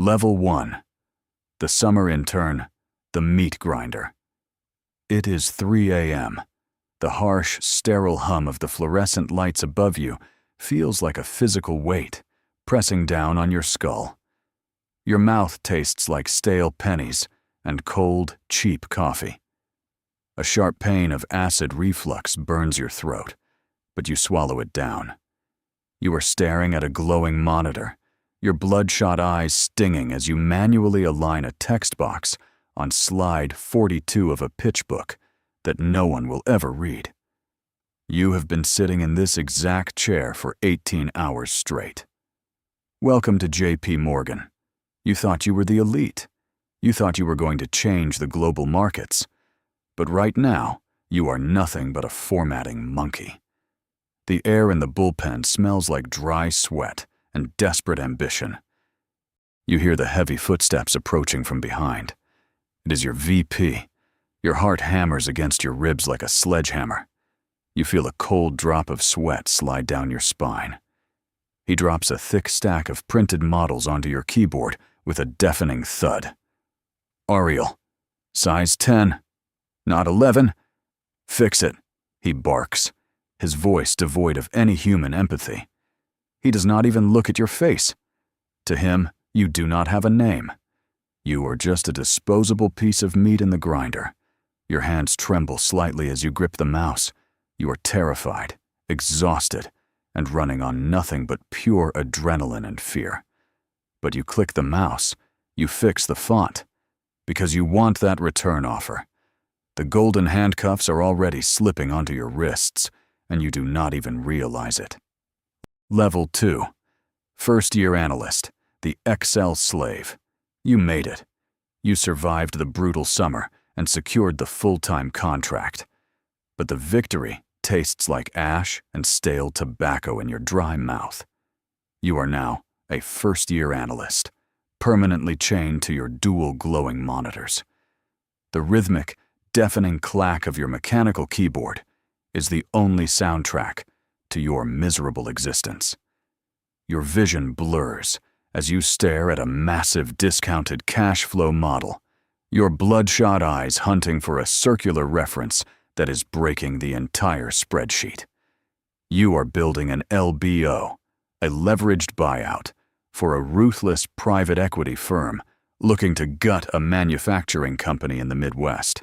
Level 1. The summer intern, the meat grinder. It is 3 a.m. The harsh, sterile hum of the fluorescent lights above you feels like a physical weight, pressing down on your skull. Your mouth tastes like stale pennies and cold, cheap coffee. A sharp pain of acid reflux burns your throat, but you swallow it down. You are staring at a glowing monitor, your bloodshot eyes stinging as you manually align a text box on slide 42 of a pitch book that no one will ever read. You have been sitting in this exact chair for 18 hours straight. Welcome to J.P. Morgan. You thought you were the elite. You thought you were going to change the global markets. But right now, you are nothing but a formatting monkey. The air in the bullpen smells like dry sweat and desperate ambition. You hear the heavy footsteps approaching from behind. It is your VP. Your heart hammers against your ribs like a sledgehammer. You feel a cold drop of sweat slide down your spine. He drops a thick stack of printed models onto your keyboard with a deafening thud. Ariel, size 10, not 11. Fix it, he barks, his voice devoid of any human empathy. He does not even look at your face. To him, you do not have a name. You are just a disposable piece of meat in the grinder. Your hands tremble slightly as you grip the mouse. You are terrified, exhausted, and running on nothing but pure adrenaline and fear. But you click the mouse, you fix the font, because you want that return offer. The golden handcuffs are already slipping onto your wrists, and you do not even realize it. Level 2. First-Year Analyst, the Excel slave. You made it. You survived the brutal summer and secured the full-time contract. But the victory tastes like ash and stale tobacco in your dry mouth. You are now a first-year analyst, permanently chained to your dual glowing monitors. The rhythmic, deafening clack of your mechanical keyboard is the only soundtrack to your miserable existence. Your vision blurs as you stare at a massive discounted cash flow model, your bloodshot eyes hunting for a circular reference that is breaking the entire spreadsheet. You are building an LBO, a leveraged buyout, for a ruthless private equity firm looking to gut a manufacturing company in the Midwest.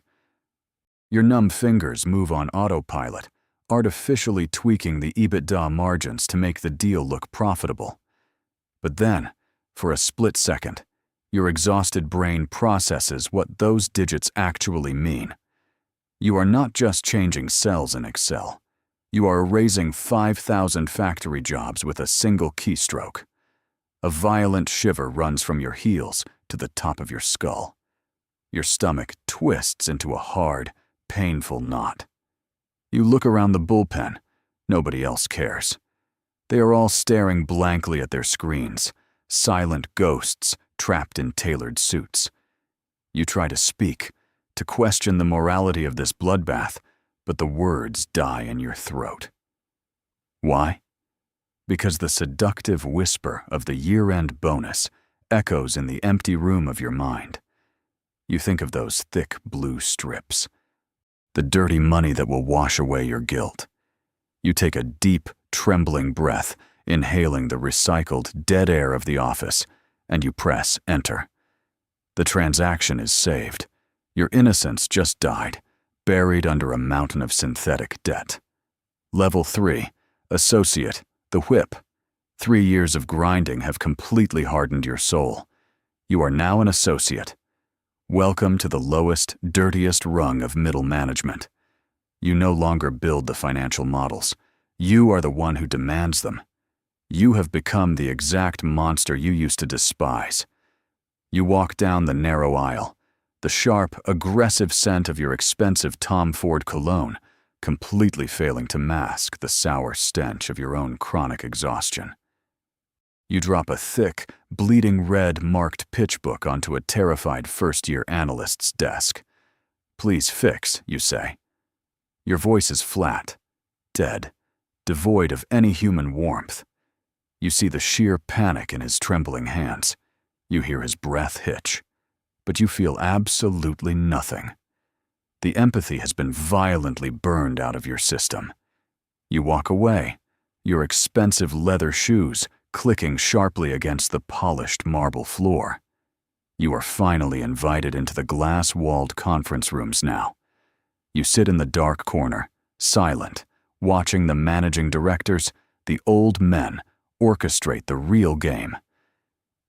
Your numb fingers move on autopilot, artificially tweaking the EBITDA margins to make the deal look profitable. But then, for a split second, your exhausted brain processes what those digits actually mean. You are not just changing cells in Excel. You are erasing 5,000 factory jobs with a single keystroke. A violent shiver runs from your heels to the top of your skull. Your stomach twists into a hard, painful knot. You look around the bullpen. Nobody else cares. They are all staring blankly at their screens, silent ghosts trapped in tailored suits. You try to speak, to question the morality of this bloodbath, but the words die in your throat. Why? Because the seductive whisper of the year-end bonus echoes in the empty room of your mind. You think of those thick blue strips, the dirty money that will wash away your guilt. You take a deep, trembling breath, inhaling the recycled dead air of the office, and you press enter. The transaction is saved. Your innocence just died, buried under a mountain of synthetic debt. Level 3, Associate, the whip. 3 years of grinding have completely hardened your soul. You are now an associate. Welcome to the lowest, dirtiest rung of middle management. You no longer build the financial models. You are the one who demands them. You have become the exact monster you used to despise. You walk down the narrow aisle, the sharp, aggressive scent of your expensive Tom Ford cologne completely failing to mask the sour stench of your own chronic exhaustion. You drop a thick, bleeding red marked pitch book onto a terrified first-year analyst's desk. Please fix, you say. Your voice is flat, dead, devoid of any human warmth. You see the sheer panic in his trembling hands. You hear his breath hitch, but you feel absolutely nothing. The empathy has been violently burned out of your system. You walk away, your expensive leather shoes clicking sharply against the polished marble floor. You are finally invited into the glass-walled conference rooms now. You sit in the dark corner, silent, watching the managing directors, the old men, orchestrate the real game.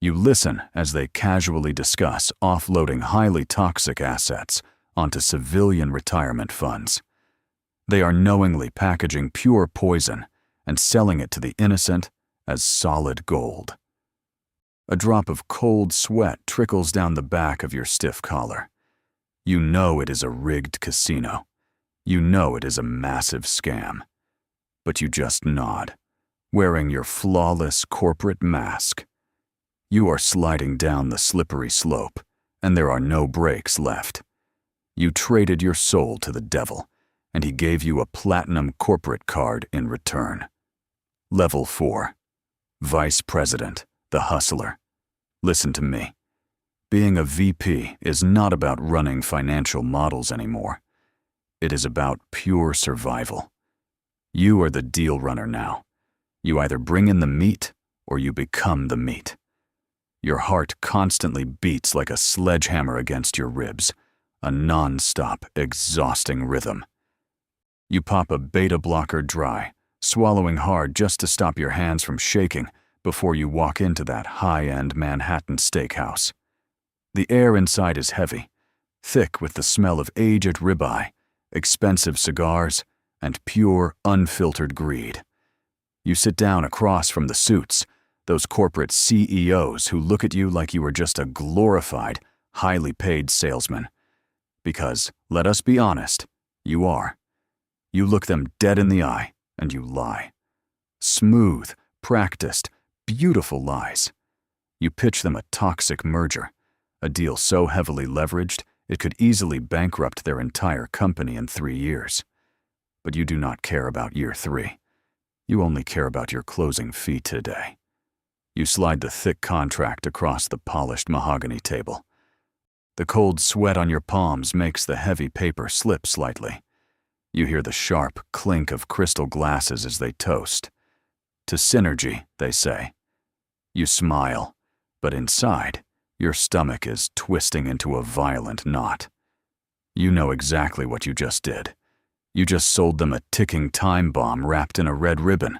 You listen as they casually discuss offloading highly toxic assets onto civilian retirement funds. They are knowingly packaging pure poison and selling it to the innocent as solid gold. A drop of cold sweat trickles down the back of your stiff collar. You know it is a rigged casino. You know it is a massive scam. But you just nod, wearing your flawless corporate mask. You are sliding down the slippery slope, and there are no brakes left. You traded your soul to the devil, and he gave you a platinum corporate card in return. Level 4. Vice President, the hustler. Listen to me. Being a VP is not about running financial models anymore. It is about pure survival. You are the deal runner now. You either bring in the meat or you become the meat. Your heart constantly beats like a sledgehammer against your ribs, a non-stop, exhausting rhythm. You pop a beta blocker dry, swallowing hard just to stop your hands from shaking before you walk into that high-end Manhattan steakhouse. The air inside is heavy, thick with the smell of aged ribeye, expensive cigars, and pure, unfiltered greed. You sit down across from the suits, those corporate CEOs who look at you like you are just a glorified, highly paid salesman. Because, let us be honest, you are. You look them dead in the eye, and you lie. Smooth, practiced, beautiful lies. You pitch them a toxic merger, a deal so heavily leveraged it could easily bankrupt their entire company in 3 years. But you do not care about year 3. You only care about your closing fee today. You slide the thick contract across the polished mahogany table. The cold sweat on your palms makes the heavy paper slip slightly. You hear the sharp clink of crystal glasses as they toast. To synergy, they say. You smile, but inside, your stomach is twisting into a violent knot. You know exactly what you just did. You just sold them a ticking time bomb wrapped in a red ribbon.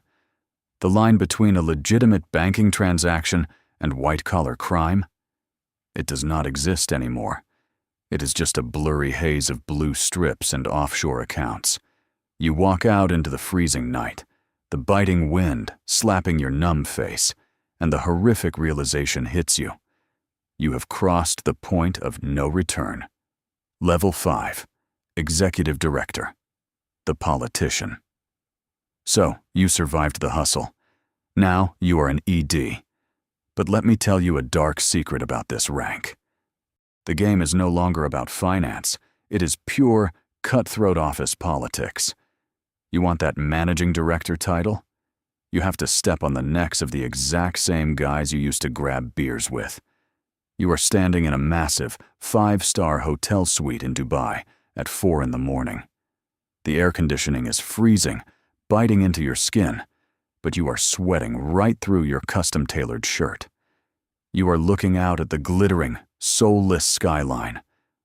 The line between a legitimate banking transaction and white-collar crime? It does not exist anymore. It is just a blurry haze of blue strips and offshore accounts. You walk out into the freezing night, the biting wind slapping your numb face, and the horrific realization hits you. You have crossed the point of no return. Level 5. Executive Director. The politician. So, you survived the hustle. Now you are an ED. But let me tell you a dark secret about this rank. The game is no longer about finance. It is pure, cutthroat office politics. You want that managing director title? You have to step on the necks of the exact same guys you used to grab beers with. You are standing in a massive, 5-star hotel suite in Dubai at 4 in the morning. The air conditioning is freezing, biting into your skin, but you are sweating right through your custom-tailored shirt. You are looking out at the glittering, soulless skyline,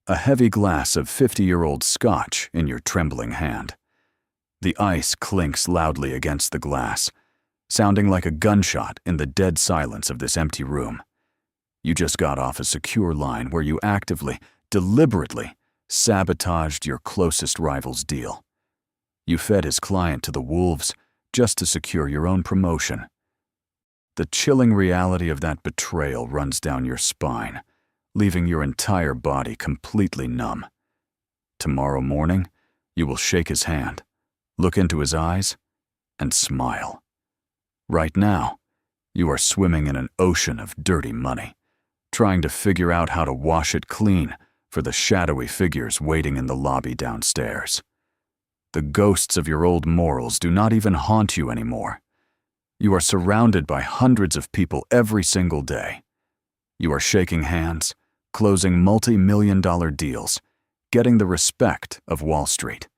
a heavy glass of 50-year-old scotch in your trembling hand. The ice clinks loudly against the glass, sounding like a gunshot in the dead silence of this empty room. You just got off a secure line where you actively, deliberately, sabotaged your closest rival's deal. You fed his client to the wolves just to secure your own promotion. The chilling reality of that betrayal runs down your spine, leaving your entire body completely numb. Tomorrow morning, you will shake his hand, look into his eyes, and smile. Right now, you are swimming in an ocean of dirty money, trying to figure out how to wash it clean for the shadowy figures waiting in the lobby downstairs. The ghosts of your old morals do not even haunt you anymore. You are surrounded by hundreds of people every single day. You are shaking hands, closing multi-million-dollar deals, getting the respect of Wall Street.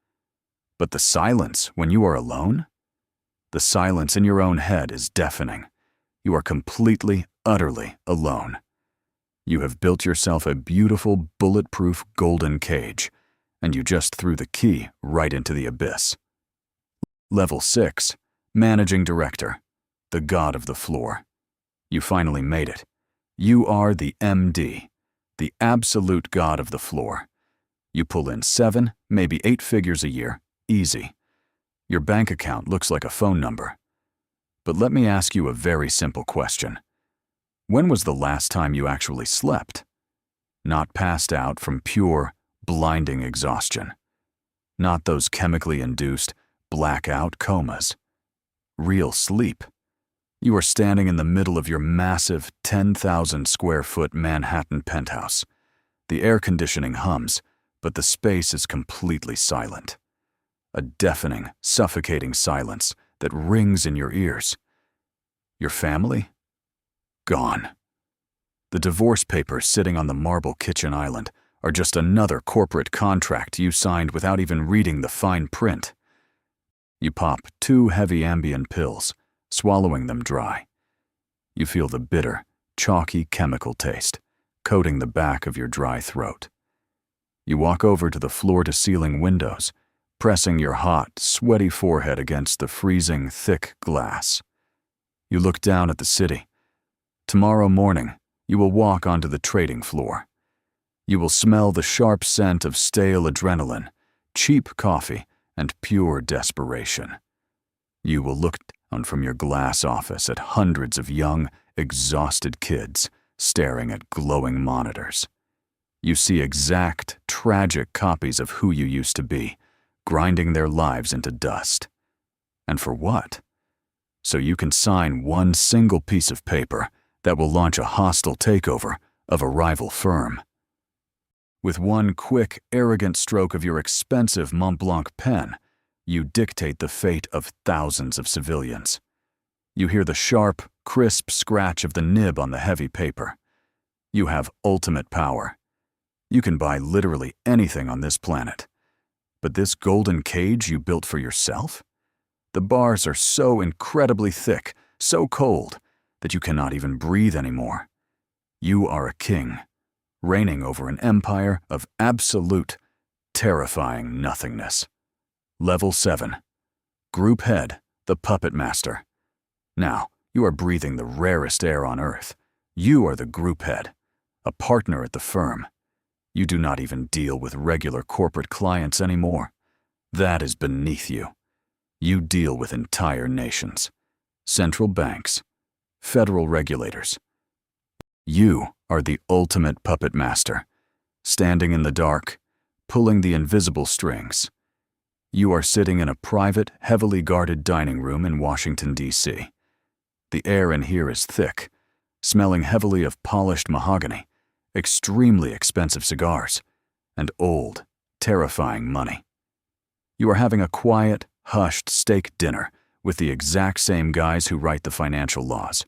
But the silence when you are alone? The silence in your own head is deafening. You are completely, utterly alone. You have built yourself a beautiful, bulletproof golden cage, and you just threw the key right into the abyss. Level 6, Managing Director, the god of the floor. You finally made it. You are the MD, the absolute god of the floor. You pull in 7, maybe 8 figures a year, easy. Your bank account looks like a phone number. But let me ask you a very simple question. When was the last time you actually slept? Not passed out from pure, blinding exhaustion. Not those chemically induced, blackout comas. Real sleep. You are standing in the middle of your massive 10,000 square foot Manhattan penthouse. The air conditioning hums, but the space is completely silent. A deafening, suffocating silence that rings in your ears. Your family? Gone. The divorce papers sitting on the marble kitchen island are just another corporate contract you signed without even reading the fine print. You pop 2 heavy Ambien pills, swallowing them dry. You feel the bitter, chalky chemical taste coating the back of your dry throat. You walk over to the floor-to-ceiling windows, pressing your hot, sweaty forehead against the freezing, thick glass. You look down at the city. Tomorrow morning, you will walk onto the trading floor. You will smell the sharp scent of stale adrenaline, cheap coffee, and pure desperation. You will look down from your glass office at hundreds of young, exhausted kids staring at glowing monitors. You see exact, tragic copies of who you used to be, grinding their lives into dust. And for what? So you can sign one single piece of paper that will launch a hostile takeover of a rival firm. With one quick, arrogant stroke of your expensive Mont Blanc pen, you dictate the fate of thousands of civilians. You hear the sharp, crisp scratch of the nib on the heavy paper. You have ultimate power. You can buy literally anything on this planet. But this golden cage you built for yourself? The bars are so incredibly thick, so cold, that you cannot even breathe anymore. You are a king, reigning over an empire of absolute, terrifying nothingness. Level 7. Group Head, the Puppet Master. Now, you are breathing the rarest air on Earth. You are the group head, a partner at the firm. You do not even deal with regular corporate clients anymore. That is beneath you. You deal with entire nations, central banks, federal regulators. You are the ultimate puppet master, standing in the dark, pulling the invisible strings. You are sitting in a private, heavily guarded dining room in Washington, D.C. The air in here is thick, smelling heavily of polished mahogany, extremely expensive cigars, and old, terrifying money. You are having a quiet, hushed steak dinner with the exact same guys who write the financial laws.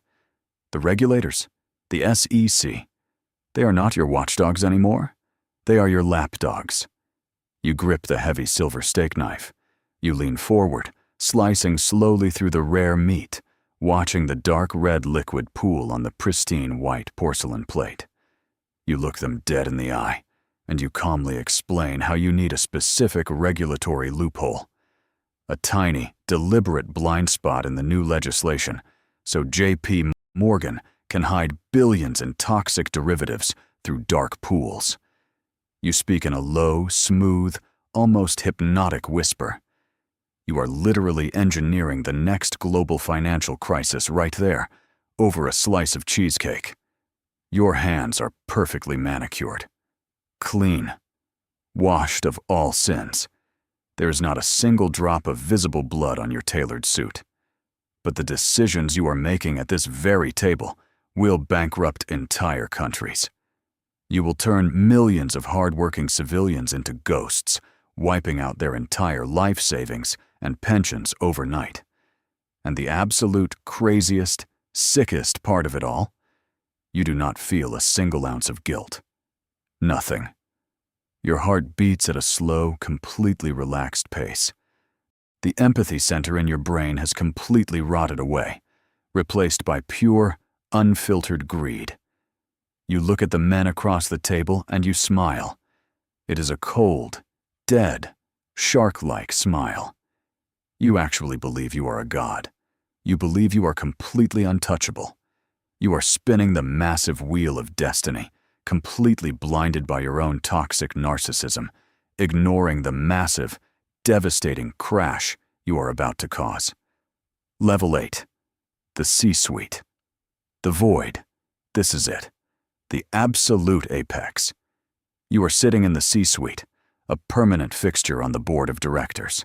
The regulators, the SEC, they are not your watchdogs anymore. They are your lapdogs. You grip the heavy silver steak knife. You lean forward, slicing slowly through the rare meat, watching the dark red liquid pool on the pristine white porcelain plate. You look them dead in the eye, and you calmly explain how you need a specific regulatory loophole. A tiny, deliberate blind spot in the new legislation, so J.P. Morgan can hide billions in toxic derivatives through dark pools. You speak in a low, smooth, almost hypnotic whisper. You are literally engineering the next global financial crisis right there, over a slice of cheesecake. Your hands are perfectly manicured, clean, washed of all sins. There is not a single drop of visible blood on your tailored suit. But the decisions you are making at this very table will bankrupt entire countries. You will turn millions of hard-working civilians into ghosts, wiping out their entire life savings and pensions overnight. And the absolute craziest, sickest part of it all? You do not feel a single ounce of guilt. Nothing. Your heart beats at a slow, completely relaxed pace. The empathy center in your brain has completely rotted away, replaced by pure, unfiltered greed. You look at the men across the table and you smile. It is a cold, dead, shark-like smile. You actually believe you are a god. You believe you are completely untouchable. You are spinning the massive wheel of destiny, completely blinded by your own toxic narcissism, ignoring the massive, devastating crash you are about to cause. Level 8. The C-suite. The void. This is it. The absolute apex. You are sitting in the C-suite, a permanent fixture on the board of directors.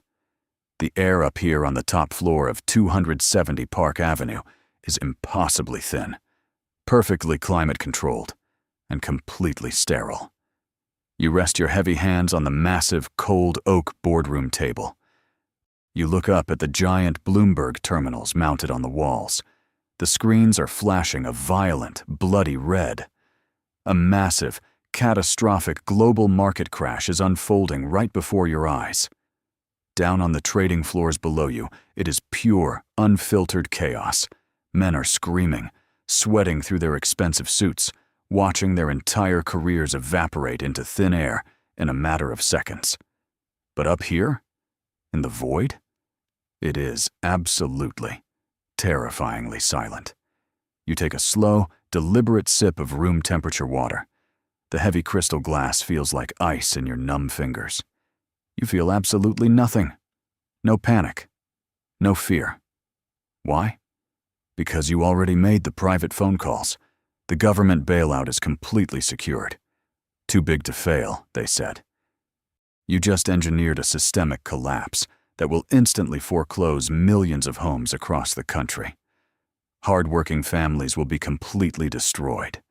The air up here on the top floor of 270 Park Avenue is impossibly thin, perfectly climate-controlled, and completely sterile. You rest your heavy hands on the massive, cold oak boardroom table. You look up at the giant Bloomberg terminals mounted on the walls. The screens are flashing a violent, bloody red. A massive, catastrophic global market crash is unfolding right before your eyes. Down on the trading floors below you, it is pure, unfiltered chaos. Men are screaming, sweating through their expensive suits, watching their entire careers evaporate into thin air in a matter of seconds. But up here, in the void, it is absolutely, terrifyingly silent. You take a slow, deliberate sip of room temperature water. The heavy crystal glass feels like ice in your numb fingers. You feel absolutely nothing. No panic. No fear. Why? Because you already made the private phone calls. The government bailout is completely secured. Too big to fail, they said. You just engineered a systemic collapse that will instantly foreclose millions of homes across the country. Hard-working families will be completely destroyed.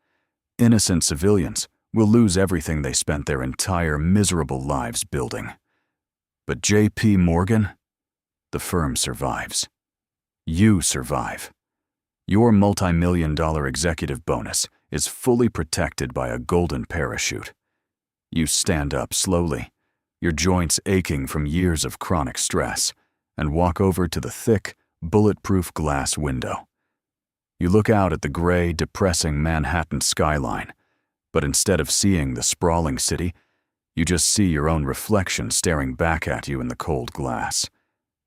Innocent civilians will lose everything they spent their entire miserable lives building. But J.P. Morgan, the firm survives. You survive. Your multi-million-dollar executive bonus is fully protected by a golden parachute. You stand up slowly, your joints aching from years of chronic stress, and walk over to the thick, bulletproof glass window. You look out at the gray, depressing Manhattan skyline, but instead of seeing the sprawling city, you just see your own reflection staring back at you in the cold glass.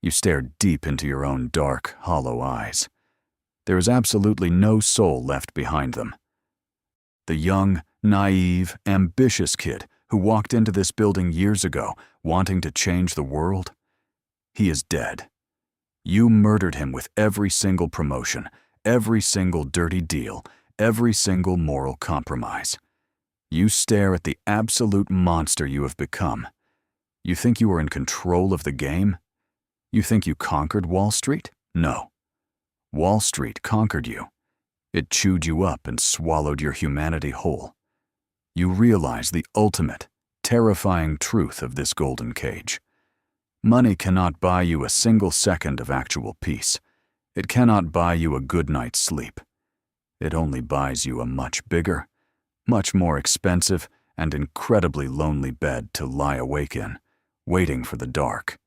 You stare deep into your own dark, hollow eyes. There is absolutely no soul left behind them. The young, naive, ambitious kid who walked into this building years ago wanting to change the world, he is dead. You murdered him with every single promotion, every single dirty deal, every single moral compromise. You stare at the absolute monster you have become. You think you are in control of the game? You think you conquered Wall Street? No. Wall Street conquered you. It chewed you up and swallowed your humanity whole. You realize the ultimate, terrifying truth of this golden cage. Money cannot buy you a single second of actual peace. It cannot buy you a good night's sleep. It only buys you a much bigger, much more expensive, and incredibly lonely bed to lie awake in, waiting for the dark.